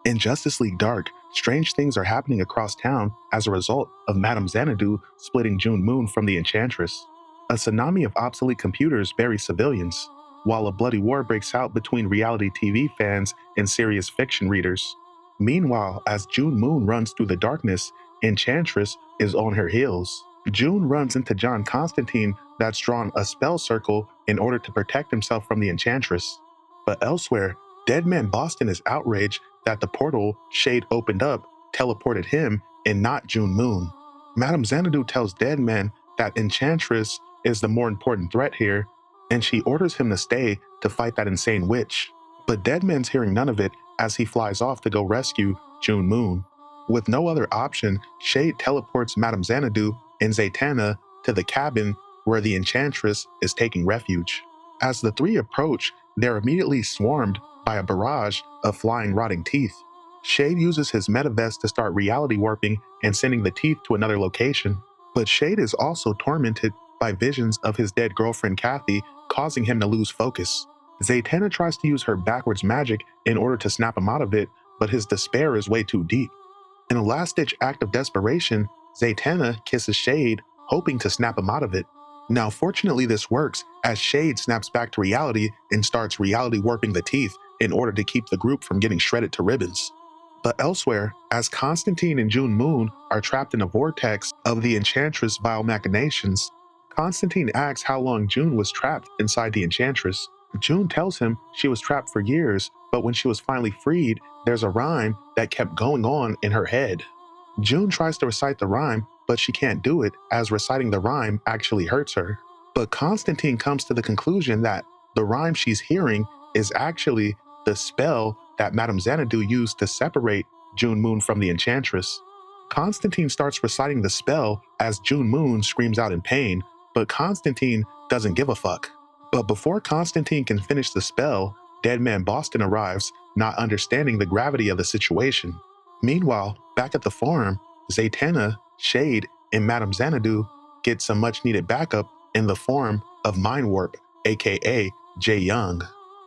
In Justice League Dark, strange things are happening across town as a result of Madame Xanadu splitting Moone from the Enchantress. A tsunami of obsolete computers buries civilians, while a bloody war breaks out between reality TV fans and serious fiction readers. Meanwhile, as Moone runs through the darkness, Enchantress is on her heels. June runs into John Constantine that's drawn a spell circle in order to protect himself from the Enchantress. But elsewhere, Deadman Boston is outraged that the portal Shade opened up teleported him and not Moone. Madame Xanadu tells Deadman that Enchantress is the more important threat here, and she orders him to stay to fight that insane witch. But Deadman's hearing none of it as he flies off to go rescue Moone. With no other option, Shade teleports Madame Xanadu and Zatanna to the cabin where the Enchantress is taking refuge. As the three approach, they're immediately swarmed by a barrage of flying rotting teeth. Shade uses his metavest to start reality warping and sending the teeth to another location. But Shade is also tormented by visions of his dead girlfriend Kathy, causing him to lose focus. Zatanna tries to use her backwards magic in order to snap him out of it, but his despair is way too deep. In a last-ditch act of desperation, Zatanna kisses Shade, hoping to snap him out of it. Now, fortunately, this works as Shade snaps back to reality and starts reality warping the teeth in order to keep the group from getting shredded to ribbons. But elsewhere, as Constantine and Moone are trapped in a vortex of the Enchantress' vile machinations, Constantine asks how long June was trapped inside the Enchantress. June tells him she was trapped for years, but when she was finally freed, there's a rhyme that kept going on in her head. June tries to recite the rhyme, but she can't do it as reciting the rhyme actually hurts her. But Constantine comes to the conclusion that the rhyme she's hearing is actually the spell that Madame Xanadu used to separate Moone from the Enchantress. Constantine starts reciting the spell as Moone screams out in pain, but Constantine doesn't give a fuck. But before Constantine can finish the spell, Deadman Boston arrives, not understanding the gravity of the situation. Meanwhile, back at the farm, Zatanna, Shade, and Madame Xanadu get some much-needed backup in the form of Mind Warp, aka Jay Young.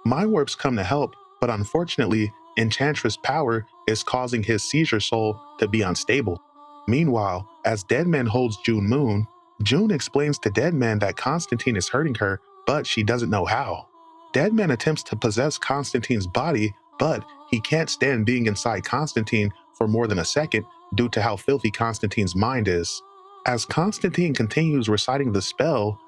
Mind Warps come to help, but unfortunately, Enchantress' power is causing his seizure soul to be unstable. Meanwhile, as Deadman holds Moone, June explains to Deadman that Constantine is hurting her, but she doesn't know how. Deadman attempts to possess Constantine's body, but he can't stand being inside Constantine for more than a second due to how filthy Constantine's mind is. As Constantine continues reciting the spell,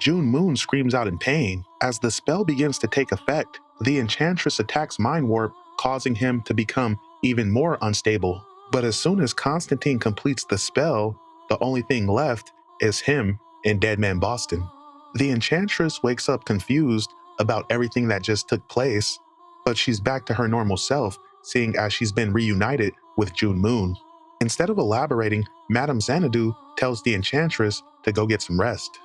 Moone screams out in pain. As the spell begins to take effect, the Enchantress attacks Mind Warp, causing him to become even more unstable. But as soon as Constantine completes the spell, the only thing left is him and Deadman Boston. The Enchantress wakes up confused about everything that just took place, but she's back to her normal self, seeing as she's been reunited with Moone. Instead of elaborating, Madame Xanadu tells the Enchantress to go get some rest.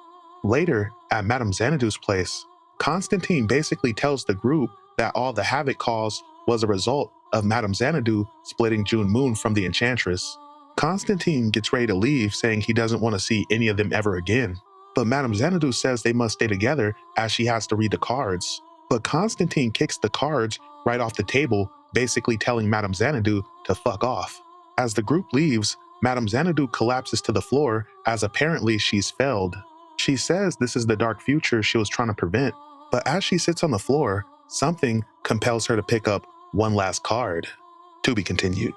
Later, at Madame Xanadu's place, Constantine basically tells the group that all the havoc caused was a result of Madame Xanadu splitting Moone from the Enchantress. Constantine gets ready to leave, saying he doesn't want to see any of them ever again. But Madame Xanadu says they must stay together as she has to read the cards. But Constantine kicks the cards right off the table, basically telling Madame Xanadu to fuck off. As the group leaves, Madame Xanadu collapses to the floor as apparently she's failed. She says this is the dark future she was trying to prevent, but as she sits on the floor, something compels her to pick up one last card. To be continued.